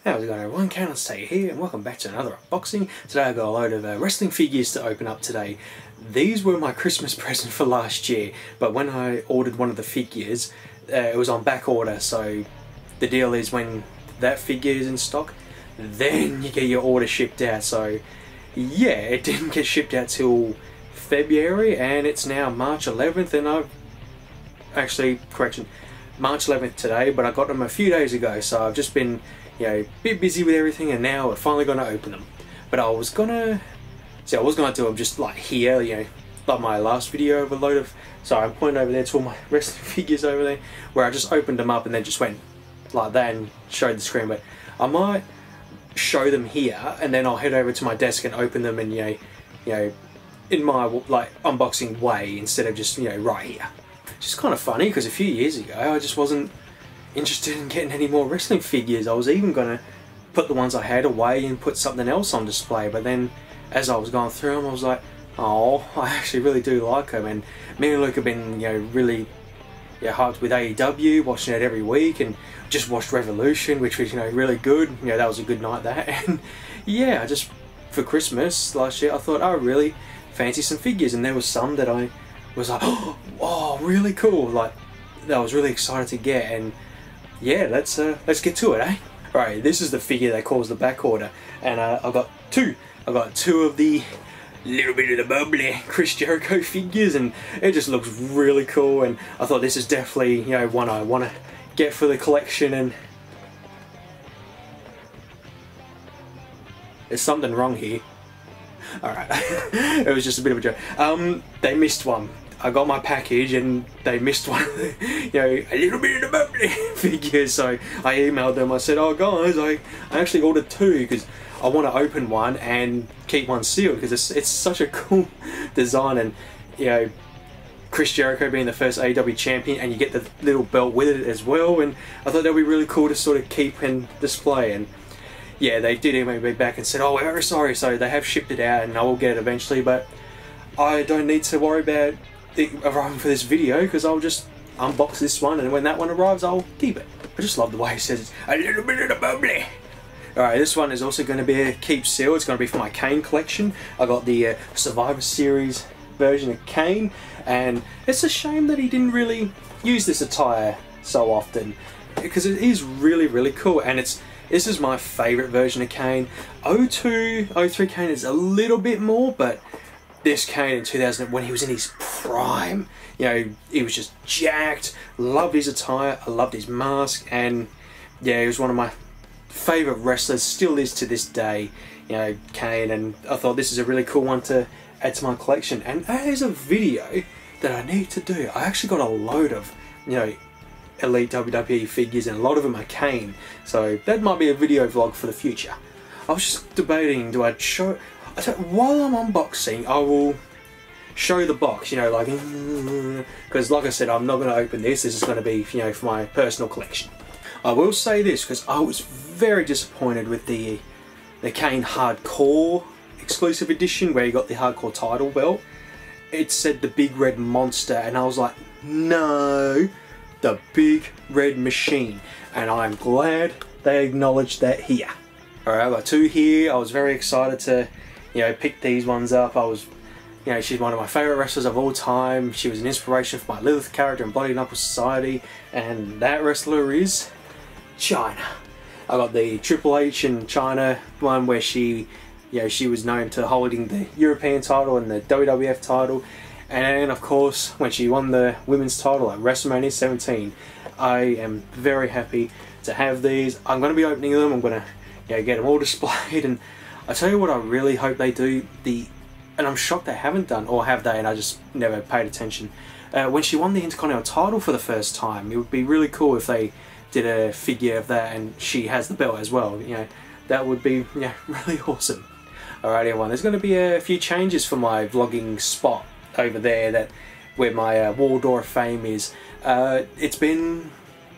How's it going everyone? KayneHunterTaker here and welcome back to another unboxing. Today I got a load of wrestling figures to open up today. These were my Christmas present for last year, but when I ordered one of the figures, it was on back order, so the deal is when that figure is in stock, then you get your order shipped out. So yeah, it didn't get shipped out till February and it's now March 11th and I've actually, correction, March 11th today, but I got them a few days ago, so I've just been, you know, a bit busy with everything, and now we're finally going to open them. But I was gonna do them just like here, you know, like my last video of a load of, sorry, I'm pointing over there to all my wrestling figures over there, where I just opened them up and then just went like that and showed the screen. But I might show them here and then I'll head over to my desk and open them, and you know, in my like unboxing way instead of just, you know, right here. It's just kind of funny because a few years ago I just wasn't interested in getting any more wrestling figures. I was even going to put the ones I had away and put something else on display, but then as I was going through them I was like, oh, I actually really do like them. And me and Luke have been, you know, really hyped with AEW, watching it every week, and just watched Revolution, which was, you know, really good. You know, that was a good night, that. And yeah, just for Christmas last year I thought I really fancy some figures, and there was some that I was like, oh, really cool, like that I was really excited to get. And yeah, let's get to it, eh? Alright, this is the figure they calls the back order, and I've got two of the little bit of the bubbly Chris Jericho figures, and it just looks really cool, and I thought this is definitely, you know, one I want to get for the collection. And there's something wrong here. Alright, it was just a bit of a joke. They missed one. I got my package and they missed one of the, you know, a little bit of the bubbly figures. So I emailed them. I said, oh guys, I actually ordered two because I want to open one and keep one sealed because it's such a cool design. And you know, Chris Jericho being the first AEW champion, and you get the little belt with it as well. And I thought that would be really cool to sort of keep and display. And yeah, they did email me back and said, oh, we're very sorry. So they have shipped it out and I will get it eventually, but I don't need to worry about it arriving for this video because I'll just unbox this one, and when that one arrives I'll keep it. I just love the way it says it's a little bit of the bubbly. Alright, this one is also going to be a keep seal. It's going to be for my Kayne collection. I got the Survivor Series version of Kayne, and it's a shame that he didn't really use this attire so often because it is really, really cool. And this is my favourite version of Kayne. 02, 03 Kayne is a little bit more, but this Kayne in 2000, when he was in his prime, you know, he was just jacked. Loved his attire, I loved his mask, and yeah, he was one of my favourite wrestlers, still is to this day, you know, Kayne. And I thought this is a really cool one to add to my collection. And that is a video that I need to do. I actually got a load of, you know, Elite WWE figures, and a lot of them are Kayne, so that might be a video vlog for the future. I was just debating, do I show, while I'm unboxing I will show the box, you know, like, because like I said, I'm not going to open this is going to be, you know, for my personal collection. I will say this, because I was very disappointed with the Kayne Hardcore exclusive edition where you got the Hardcore title belt. It said the Big Red Monster, and I was like, no, the Big Red Machine, and I'm glad they acknowledged that here. Alright, I've got two here. I was very excited to, you know, pick these ones up. I was, you know, she's one of my favourite wrestlers of all time. She was an inspiration for my Lilith character in Bloody Knuckles Society, and that wrestler is Chyna. I got the Triple H and Chyna one where she, you know, she was known to holding the European title and the WWF title. And of course, when she won the women's title at WrestleMania 17, I am very happy to have these. I'm going to be opening them. I'm going to, you know, get them all displayed. And I tell you what, I really hope they do and I'm shocked they haven't done, or have they, and I just never paid attention. When she won the Intercontinental title for the first time, it would be really cool if they did a figure of that and she has the belt as well. You know, that would be, you know, really awesome. Alright everyone, there's going to be a few changes for my vlogging spot over there, where my Waldorf fame is. It's been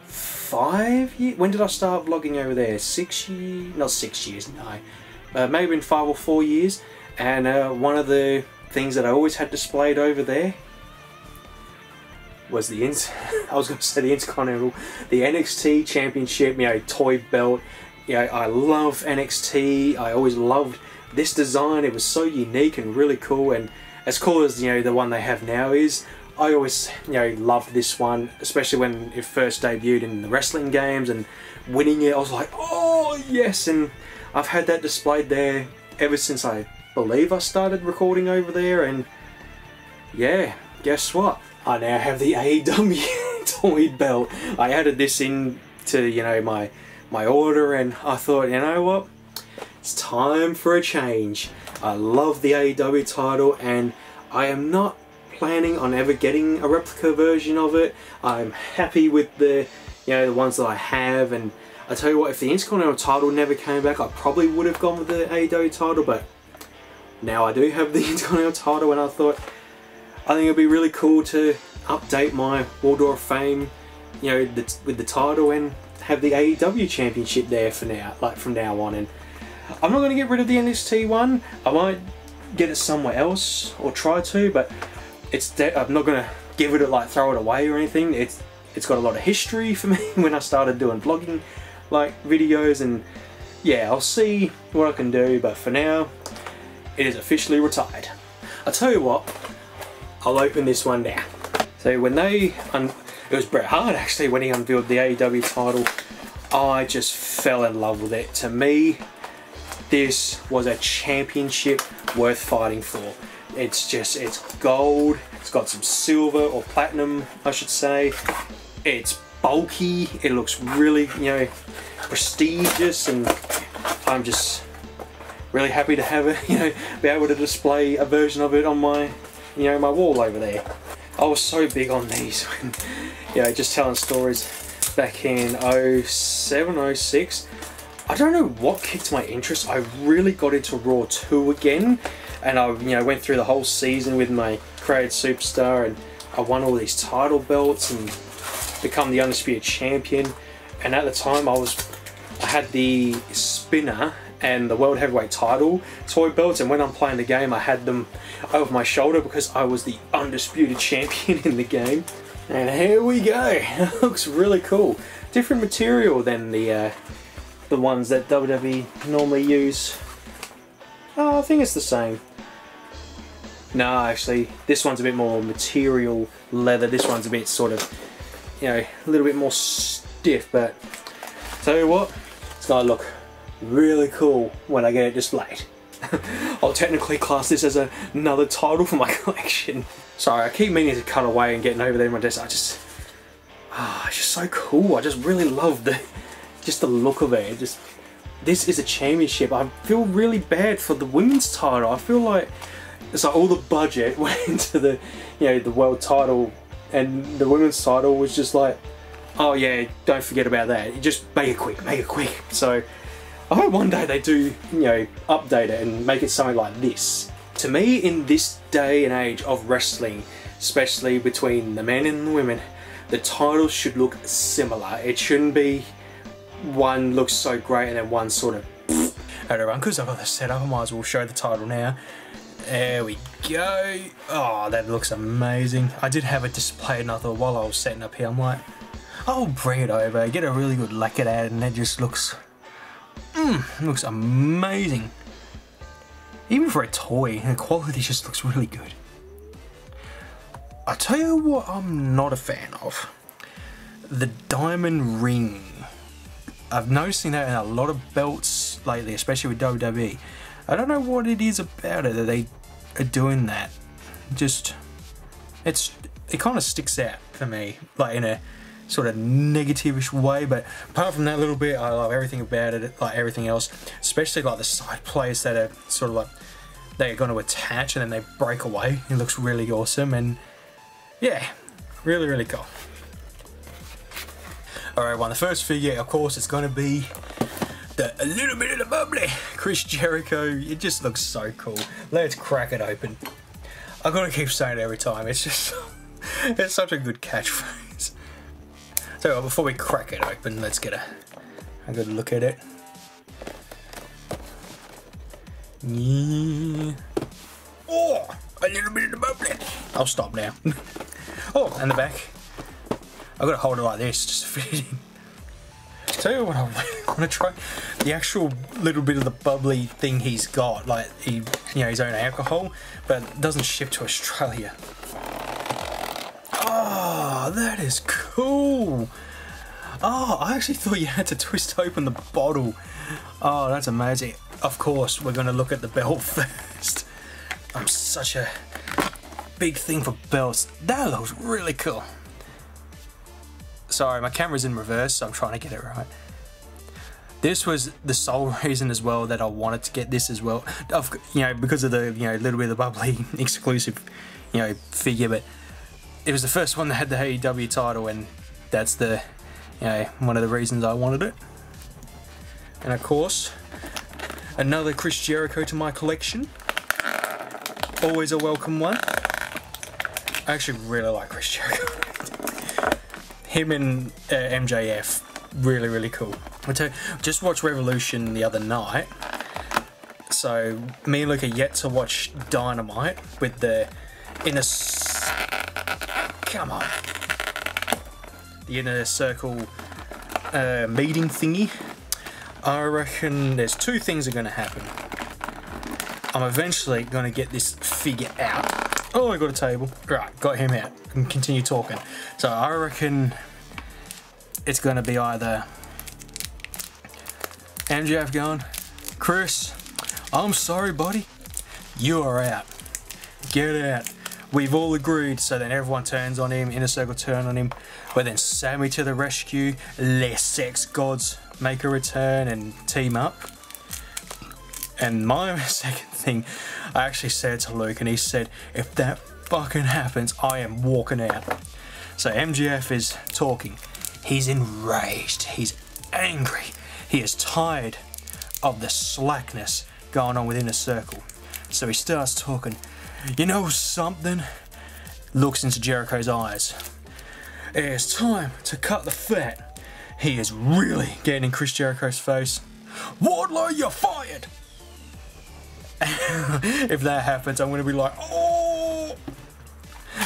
5 years. When did I start vlogging over there? 6 years? Not 6 years, no. Maybe in 5 or 4 years. And one of the things that I always had displayed over there was the I was going to say the Intercontinental, the NXT Championship, you know, toy belt, Yeah, I love NXT. I always loved this design. It was so unique and really cool, and as cool as, you know, the one they have now is, I always, you know, loved this one, especially when it first debuted in the wrestling games, and winning it, I was like, oh yes, and I've had that displayed there ever since I believe I started recording over there. And yeah, guess what? I now have the AEW toy belt. I added this in to, you know, my order, and I thought, you know what? It's time for a change. I love the AEW title, and I am not planning on ever getting a replica version of it. I'm happy with the, you know, the ones that I have, and I tell you what, if the Intercontinental title never came back, I probably would have gone with the AEW title, but now I do have the Intercontinental title, and I thought, I think it'd be really cool to update my Waldorf fame, you know, with the title, and have the AEW championship there for now, like from now on. And I'm not going to get rid of the NXT one. I might get it somewhere else or try to, but I'm not going to give it, like, throw it away or anything. It's got a lot of history for me when I started doing vlogging like videos, and yeah, I'll see what I can do, but for now it is officially retired. I'll tell you what, I'll open this one now. So when it was Bret Hart actually, when he unveiled the AEW title, I just fell in love with it. To me, this was a championship worth fighting for. It's gold, it's got some silver or platinum, I should say. It's bulky, it looks really, you know, prestigious, and I'm just really happy to have it, you know, be able to display a version of it on my, you know, my wall over there. I was so big on these when, you know, just telling stories back in 07, 06. I don't know what kicked my interest. I really got into Raw 2 again, and I, you know, went through the whole season with my Created Superstar, and I won all these title belts and become the Undisputed Champion. And at the time I had the spinner and the World Heavyweight title toy belts, and when I'm playing the game I had them over my shoulder because I was the Undisputed Champion in the game. And here we go. It looks really cool. Different material than the ones that WWE normally use. Oh, I think it's the same. No, actually, this one's a bit more material leather. This one's a bit sort of, you know, a little bit more stiff, but tell you what, it's gonna look really cool when I get it displayed. I'll technically class this as another title for my collection. Sorry, I keep meaning to cut away and getting over there in my desk. It's just so cool. I just really love the look of it. This is a championship. I feel really bad for the women's title. I feel like it's like all the budget went into the, you know, the world title, and the women's title was just like, oh yeah, don't forget about that. You just make it quick, make it quick. So I hope one day they do, you know, update it and make it something like this. To me, in this day and age of wrestling, especially between the men and the women, the titles should look similar. It shouldn't be one looks so great and then one sort of Alright everyone, because I've got this set up, I might as well show the title now. There we go. Oh, that looks amazing. I did have it displayed, and I thought while I was setting up here, I'm like, I'll bring it over, get a really good look at it, and it just looks, looks amazing. Even for a toy, the quality just looks really good. I tell you what I'm not a fan of. The diamond ring. I've noticed that in a lot of belts lately, especially with WWE. I don't know what it is about it that they are doing that. It kind of sticks out for me, like in a sort of negative-ish way, but apart from that little bit, I love everything about it, like everything else, especially like the side plates that are sort of like, they're going to attach and then they break away. It looks really awesome, and yeah, really, really cool. Alright, well, the first figure, of course, it's going to be a little bit of the bubbly Chris Jericho. It just looks so cool. Let's crack it open. I've got to keep saying it every time. It's just, it's such a good catchphrase. So before we crack it open, let's get a good look at it. Yeah. Oh, a little bit of the bubbly. I'll stop now. Oh, and the back. I've got to hold it like this just to fit it in. Tell you what I really want to try the actual little bit of the bubbly thing he's got, like his own alcohol, but it doesn't ship to Australia. Oh, that is cool. Oh, I actually thought you had to twist open the bottle. Oh, that's amazing. Of course, we're going to look at the belt first. I'm such a big thing for belts. That looks really cool. Sorry, my camera's in reverse, so I'm trying to get it right. This was the sole reason as well that I wanted to get this as well. Because of the little bit of the bubbly exclusive figure, but it was the first one that had the AEW title, and that's the one of the reasons I wanted it. And of course, another Chris Jericho to my collection. Always a welcome one. I actually really like Chris Jericho. Him and MJF, really, really cool. I tell you, just watched Revolution the other night. So me and Luke are yet to watch Dynamite with the inner circle meeting thingy. I reckon there's two things are going to happen. I'm eventually going to get this figure out. Oh, I got a table. Right, got him out. And continue talking. So I reckon it's going to be either MJF going, Chris, I'm sorry, buddy. You are out. Get out. We've all agreed. So then everyone turns on him. Inner Circle turn on him. But then Sammy to the rescue. Less sex gods make a return and team up. And my second thing, I actually said to Luke, and he said, if that fucking happens, I am walking out. So MGF is talking. He's enraged. He's angry. He is tired of the slackness going on within a circle. So he starts talking. You know something? Looks into Jericho's eyes. It's time to cut the fat. He is really getting in Chris Jericho's face. Wardlow, you're fired! If that happens, I'm going to be like, oh!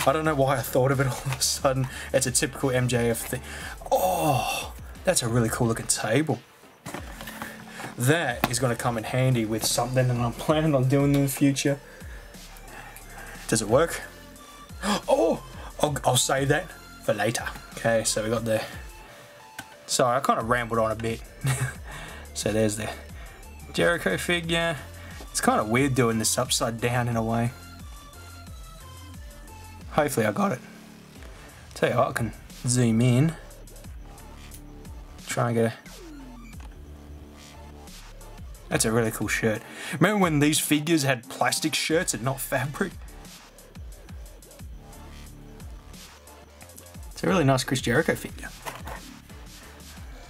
I don't know why I thought of it all of a sudden. It's a typical MJF thing. Oh, that's a really cool looking table. That is going to come in handy with something that I'm planning on doing in the future. Does it work? Oh, I'll save that for later. Okay, so we got the... Sorry, I kind of rambled on a bit. So there's the Jericho figure. It's kind of weird doing this upside down in a way. Hopefully I got it. Tell you what, I can zoom in. Try and get a... That's a really cool shirt. Remember when these figures had plastic shirts and not fabric? It's a really nice Chris Jericho figure.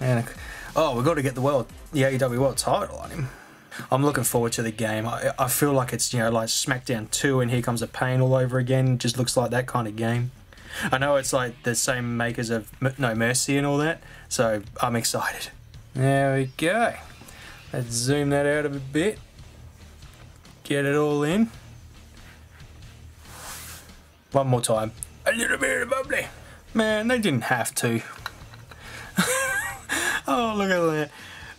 And oh, we've got to get the AEW World title on him. I'm looking forward to the game. I feel like it's, like SmackDown 2 and Here Comes the Pain all over again. It just looks like that kind of game. I know it's like the same makers of No Mercy and all that, so I'm excited. There we go. Let's zoom that out a bit. Get it all in. One more time. A little bit of bubbly. Man, they didn't have to. Oh, look at that.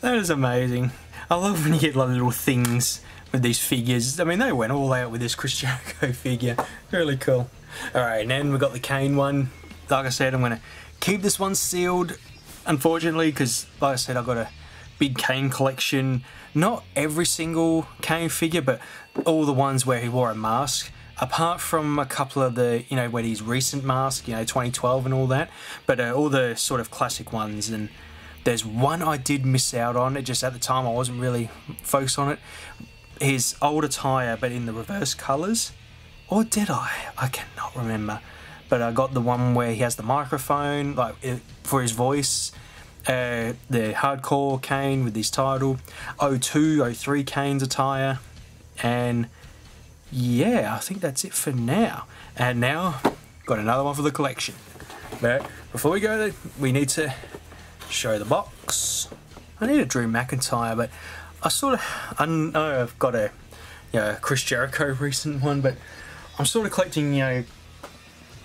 That is amazing. I love when you get like little things with these figures. I mean, they went all out with this Chris Jericho figure. Really cool. Alright, and then we got the Kayne one. Like I said, I'm going to keep this one sealed, unfortunately, because like I said, I've got a big Kayne collection. Not every single Kayne figure, but all the ones where he wore a mask. Apart from a couple of the, where his recent mask, 2012 and all that. But all the sort of classic ones. And there's one I did miss out on. It just at the time I wasn't really focused on it. His old attire, but in the reverse colours. Or did I? I cannot remember. But I got the one where he has the microphone, like for his voice. The hardcore Kayne with his title. 02, 03 Kayne's attire. And yeah, I think that's it for now. And now, got another one for the collection. But before we go there, we need to show the box. I need a Drew McIntyre, but I know I've got a Chris Jericho recent one, but I'm sort of collecting,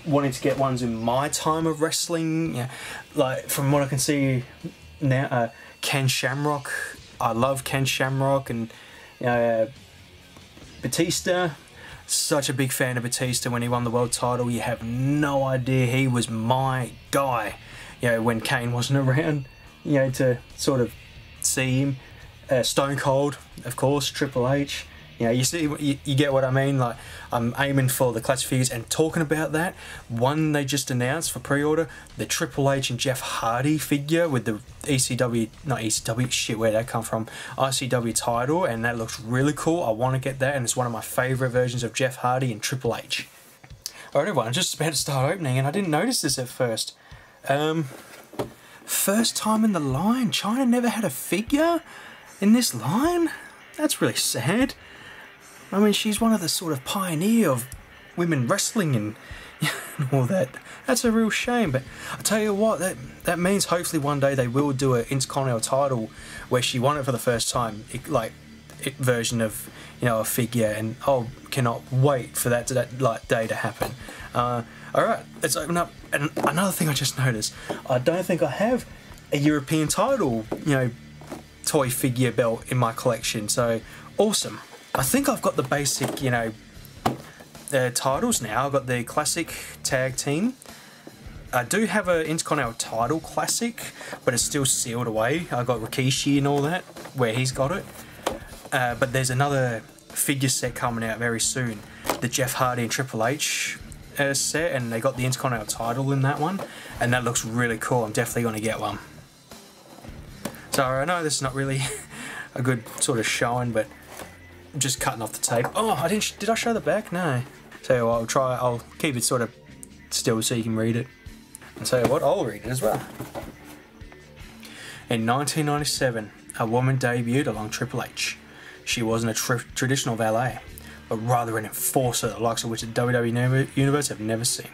wanting to get ones in my time of wrestling. Like from what I can see now, Ken Shamrock. I love Ken Shamrock, and Batista. Such a big fan of Batista when he won the world title. You have no idea, he was my guy. When Kane wasn't around, to sort of see him. Stone Cold, of course, Triple H. You see, you get what I mean. Like, I'm aiming for the classic figures, and talking about that, one they just announced for pre-order, the Triple H and Jeff Hardy figure with the where'd that come from? ICW title, and that looks really cool. I want to get that, and it's one of my favourite versions of Jeff Hardy and Triple H. Alright everyone, I'm just about to start opening, and I didn't notice this at first. First time in the line. Chyna never had a figure in this line? That's really sad. I mean, she's one of the sort of pioneer of women wrestling and all that. That's a real shame, but I'll tell you what, that means hopefully one day they will do an Intercontinental title where she won it for the first time, version of, a figure, and I cannot wait for that day to happen. Alright, let's open up. And another thing I just noticed, I don't think I have a European title, toy figure belt in my collection, so awesome. I think I've got the basic, titles now. I've got the classic tag team. I do have an Intercontinental title classic, but it's still sealed away. I got Rikishi and all that, where he's got it. But there's another figure set coming out very soon, the Jeff Hardy and Triple H set, and they got the Intercontinental title in that one, and that looks really cool. I'm definitely going to get one. So I know this is not really a good sort of showing, but I'm just cutting off the tape. Oh, did I show the back? No. So I'll keep it sort of still so you can read it. And tell you what, I'll read it as well. In 1997, a woman debuted along Triple H. She wasn't a traditional valet, but rather an enforcer, the likes of which the WWE Universe have never seen.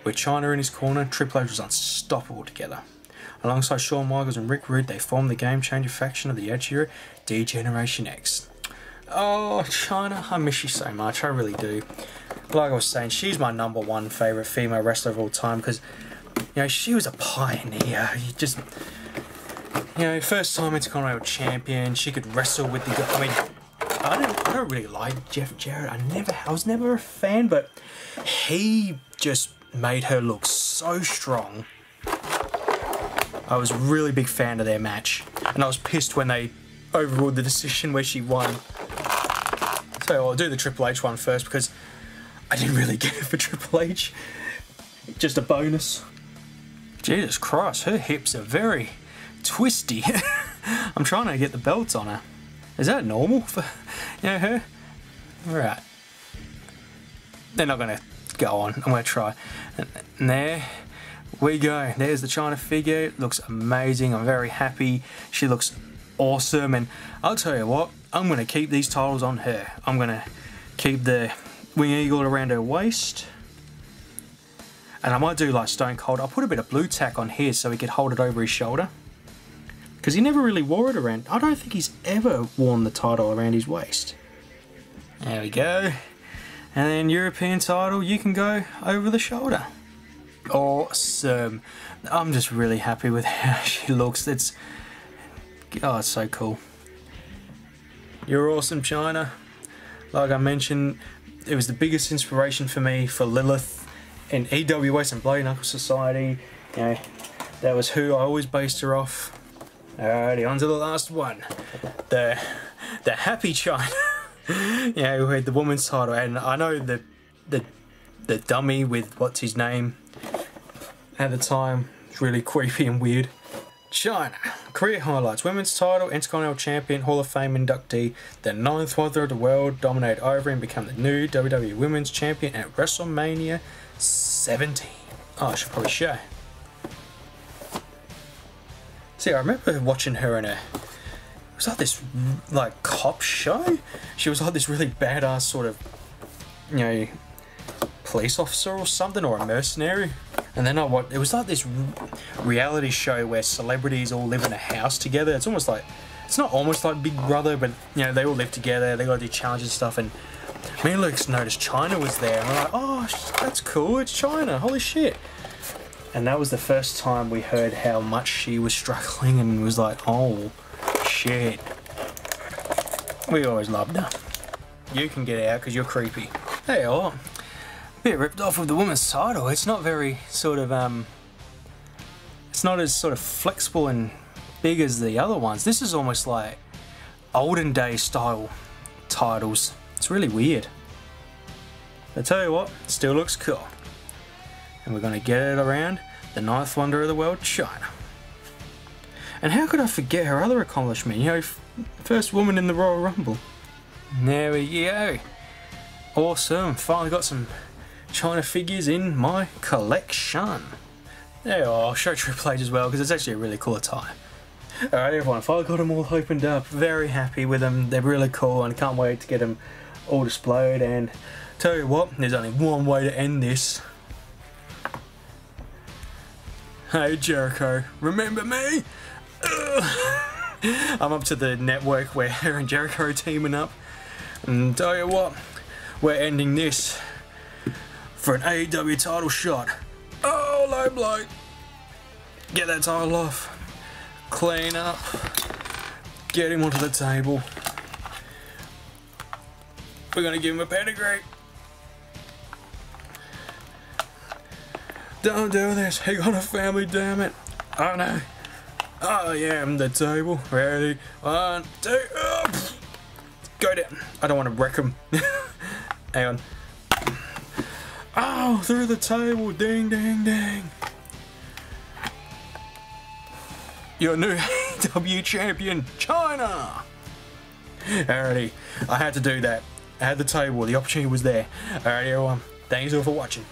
With Chyna in his corner, Triple H was unstoppable together. Alongside Shawn Michaels and Rick Rude, they formed the game-changer faction of the Edge era, D-Generation X. Oh, Chyna, I miss you so much, I really do. Like I was saying, she's my #1 favourite female wrestler of all time, because, she was a pioneer. First time Intercontinental Champion, she could wrestle with the... I mean, I don't really like Jeff Jarrett. I was never a fan, but he just made her look so strong. I was a really big fan of their match, and I was pissed when they overruled the decision where she won. So I'll do the Triple H one first, because I didn't really get it for Triple H. Just a bonus. Jesus Christ, her hips are very twisty. I'm trying to get the belts on her. Is that normal for her? Alright. They're not going to go on. I'm going to try. And there we go. There's the Chyna figure. It looks amazing. I'm very happy. She looks awesome. And I'll tell you what, I'm going to keep these titles on her. I'm going to keep the Wing Eagle around her waist. And I might do like Stone Cold. I'll put a bit of blue tack on his so he could hold it over his shoulder. Because he never really wore it around. I don't think he's ever worn the title around his waist. There we go. And then European title, you can go over the shoulder. Awesome. I'm just really happy with how she looks. It's so cool. You're awesome, Chyna. Like I mentioned, it was the biggest inspiration for me for Lilith in EWS and Bloody Knuckle Society. That was who I always based her off. Alrighty, on to the last one. The happy Chyna. Who had the woman's title, and I know the dummy with what's his name at the time. It's really creepy and weird. Chyna. Career highlights: women's title, Intercontinental Champion, Hall of Fame inductee, the 9th wonder of the world, dominated over and become the new WWE Women's Champion at WrestleMania 17. Oh, I should probably show. See, I remember watching her in it was like this cop show. She was like this really badass sort of police officer or something, or a mercenary. And then it was like this reality show where celebrities all live in a house together. It's almost like, it's not almost like Big Brother, but they all live together, they gotta do challenges and stuff. And me and Luke noticed Chyna was there, and we're like, oh, that's cool, it's Chyna, holy shit. And that was the first time we heard how much she was struggling, and was like, oh shit. We always loved her. You can get out because you're creepy. Hey, oh, bit ripped off of the woman's title. It's not very sort of it's not as sort of flexible and big as the other ones. This is almost like olden day style titles. It's really weird. I tell you what, still looks cool. And we're gonna get it around the ninth wonder of the world, China. And how could I forget her other accomplishment? You know, first woman in the Royal Rumble. There we go. Awesome. Finally got some China figures in my collection. There, I'll show Triple H as well because it's actually a really cool attire. Alright everyone, finally got them all opened up. Very happy with them. They're really cool and can't wait to get them all displayed. And tell you what, there's only one way to end this. Hey Jericho, remember me? I'm up to the network where her and Jericho are teaming up. And tell you what, we're ending this for an AEW title shot. Oh, low blow. Get that title off. Clean up. Get him onto the table. We're gonna give him a pedigree. Don't do this. He got a family, damn it. Oh no. Oh yeah, I'm the table. Ready? 1, 2, up. Go down. I don't want to wreck him. Hang on. Oh, through the table. Ding, ding, ding. Your new AEW champion, China. Alrighty. I had to do that. I had the table. The opportunity was there. Alright, everyone. Thanks all for watching.